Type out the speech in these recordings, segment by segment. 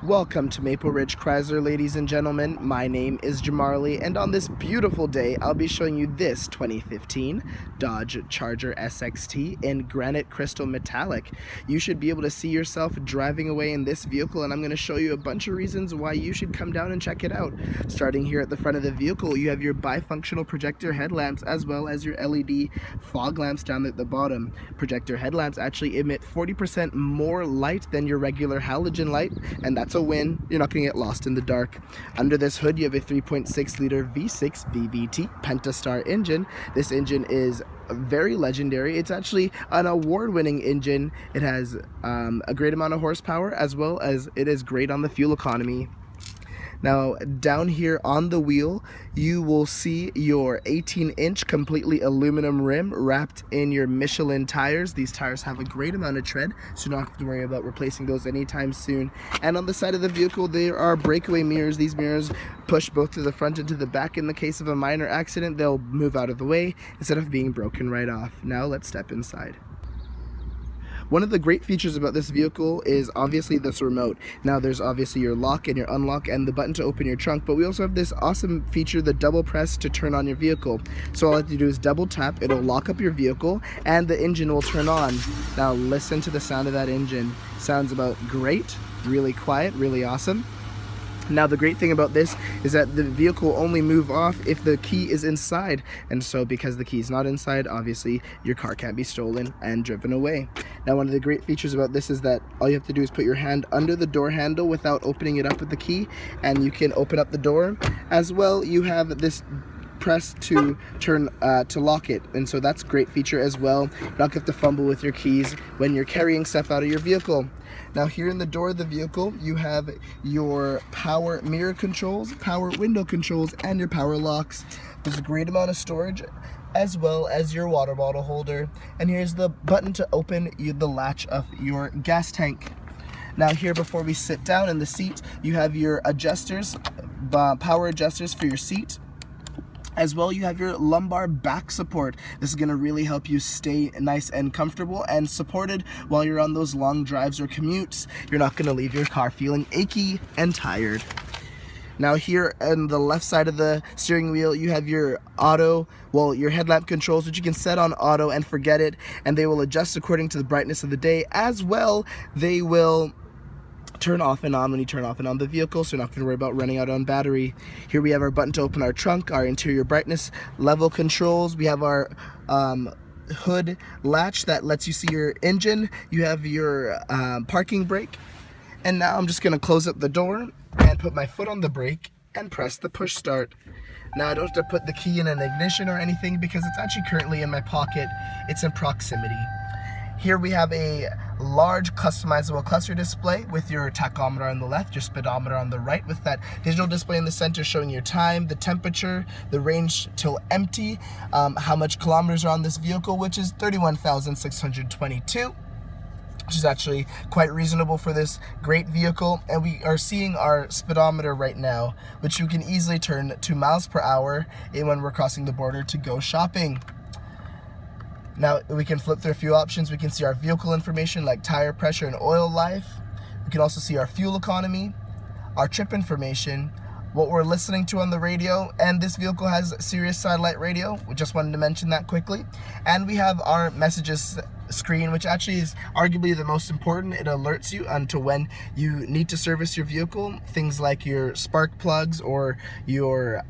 Welcome to Maple Ridge Chrysler, ladies and gentlemen. My name is Jamarly, and on this beautiful day, I'll be showing you this 2015 Dodge Charger SXT in granite crystal metallic. You should be able to see yourself driving away in this vehicle, and I'm going to show you a bunch of reasons why you should come down and check it out. Starting here at the front of the vehicle, you have your bifunctional projector headlamps as well as your LED fog lamps down at the bottom. Projector headlamps actually emit 40% more light than your regular halogen light, and that's a win. You're not going to get lost in the dark. Under this hood, you have a 3.6 liter V6 VVT Pentastar engine. This engine is very legendary. It's actually an award-winning engine. It has a great amount of horsepower, as well as it is great on the fuel economy. Now, down here on the wheel, you will see your 18-inch completely aluminum rim wrapped in your Michelin tires. These tires have a great amount of tread, so you don't have to worry about replacing those anytime soon. And on the side of the vehicle, there are breakaway mirrors. These mirrors push both to the front and to the back. In the case of a minor accident, they'll move out of the way instead of being broken right off. Now, let's step inside. One of the great features about this vehicle is obviously this remote. Now there's obviously your lock and your unlock and the button to open your trunk, but we also have this awesome feature, the double press to turn on your vehicle. So all I have to do is double tap, it'll lock up your vehicle, and the engine will turn on. Now listen to the sound of that engine. Sounds about great, really quiet, really awesome. Now the great thing about this is that the vehicle will only move off if the key is inside, and so because the key is not inside, obviously your car can't be stolen and driven away. Now one of the great features about this is that all you have to do is put your hand under the door handle without opening it up with the key, and you can open up the door. As well, you have this press to turn to lock it, and so that's a great feature as well. You don't have to fumble with your keys when you're carrying stuff out of your vehicle. Now here in the door of the vehicle, you have your power mirror controls, power window controls, and your power locks. There's a great amount of storage, as well as your water bottle holder. And here's the button to open the latch of your gas tank. Now here, before we sit down in the seat, you have your adjusters, power adjusters for your seat. As well, you have your lumbar back support. This is going to really help you stay nice and comfortable and supported while you're on those long drives or commutes. You're not going to leave your car feeling achy and tired. Now here on the left side of the steering wheel, you have your your headlamp controls, which you can set on auto and forget it, and they will adjust according to the brightness of the day. As well, they will turn off and on when you turn off and on the vehicle, so you're not going to worry about running out on battery. Here we have our button to open our trunk, our interior brightness level controls. We have our hood latch that lets you see your engine. You have your parking brake. And now I'm just going to close up the door and put my foot on the brake and press the push start. Now I don't have to put the key in an ignition or anything because it's actually currently in my pocket. It's in proximity. Here we have a large customizable cluster display with your tachometer on the left, your speedometer on the right, with that digital display in the center showing your time, the temperature, the range till empty, how much kilometers are on this vehicle, which is 31,622. Which is actually quite reasonable for this great vehicle. And we are seeing our speedometer right now, which you can easily turn to miles per hour when we're crossing the border to go shopping. Now we can flip through a few options. We can see our vehicle information like tire pressure and oil life. We can also see our fuel economy, our trip information, what we're listening to on the radio, and this vehicle has Sirius Satellite radio. We just wanted to mention that quickly. And we have our messages screen, which actually is arguably the most important. It alerts you onto when you need to service your vehicle, things like your spark plugs or your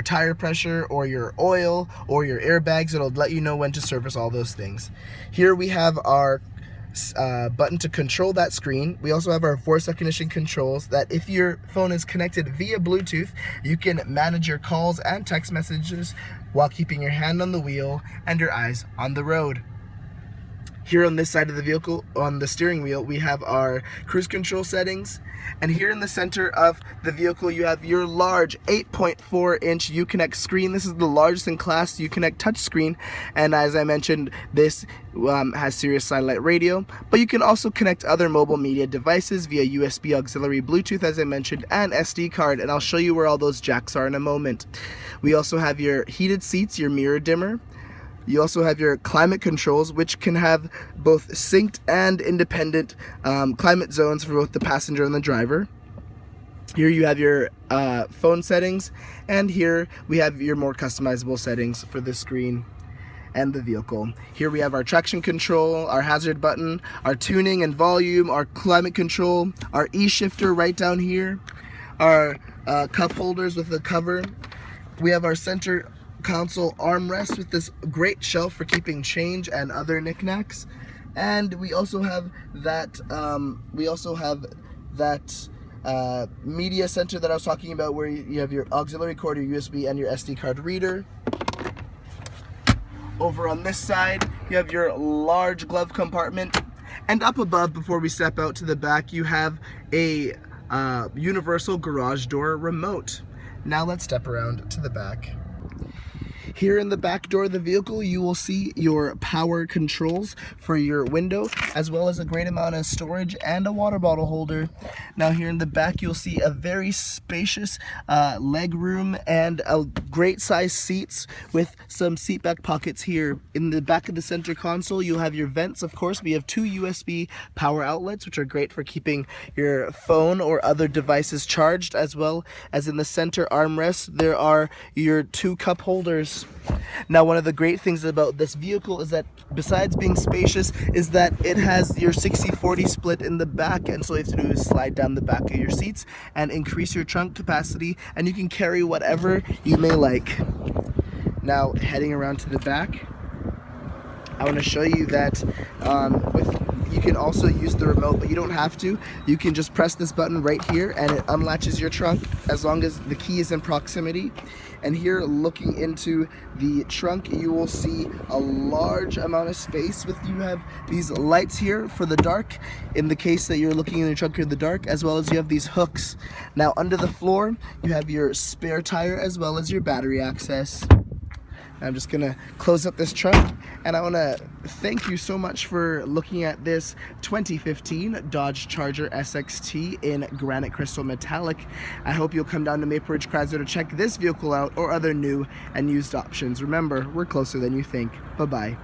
tire pressure or your oil or your airbags. It'll let you know when to service all those things. Here we have our button to control that screen. We also have our voice recognition controls that if your phone is connected via Bluetooth, you can manage your calls and text messages while keeping your hand on the wheel and your eyes on the road. Here on this side of the vehicle, on the steering wheel, we have our cruise control settings. And here in the center of the vehicle, you have your large 8.4-inch Uconnect screen. This is the largest in class Uconnect touchscreen. And as I mentioned, this has Sirius Satellite radio. But you can also connect other mobile media devices via USB auxiliary Bluetooth, as I mentioned, and SD card. And I'll show you where all those jacks are in a moment. We also have your heated seats, your mirror dimmer, You also have your climate controls, which can have both synced and independent climate zones for both the passenger and the driver. Here you have your phone settings, and here we have your more customizable settings for the screen and the vehicle. Here we have our traction control, our hazard button, our tuning and volume, our climate control, our e-shifter right down here, our cup holders with the cover. We have our center console armrest with this great shelf for keeping change and other knickknacks, and we also have that media center that I was talking about, where you have your auxiliary cord, your USB, and your SD card reader. Over on this side, you have your large glove compartment, and up above, before we step out to the back, you have a universal garage door remote. Now let's step around to the back. Here in the back door of the vehicle, you will see your power controls for your window, as well as a great amount of storage and a water bottle holder. Now here in the back, you'll see a very spacious leg room and a great size seats with some seat back pockets here. In the back of the center console, you'll have your vents. Of course, we have 2 USB power outlets, which are great for keeping your phone or other devices charged, as well as in the center armrest, there are your 2 cup holders. Now, one of the great things about this vehicle is that, besides being spacious, is that it has your 60-40 split in the back, and so all you have to do is slide down the back of your seats and increase your trunk capacity, and you can carry whatever you may like. Now, heading around to the back, I want to show you that you can also use the remote, but you don't have to. You can just press this button right here and it unlatches your trunk as long as the key is in proximity. And here, looking into the trunk, you will see a large amount of space. You have these lights here for the dark, in the case that you're looking in the trunk in the dark, as well as you have these hooks. Now, under the floor, you have your spare tire as well as your battery access. I'm just gonna close up this trunk, and I wanna thank you so much for looking at this 2015 Dodge Charger SXT in granite crystal metallic. I hope you'll come down to Maple Ridge Chrysler to check this vehicle out or other new and used options. Remember, we're closer than you think. Bye-bye.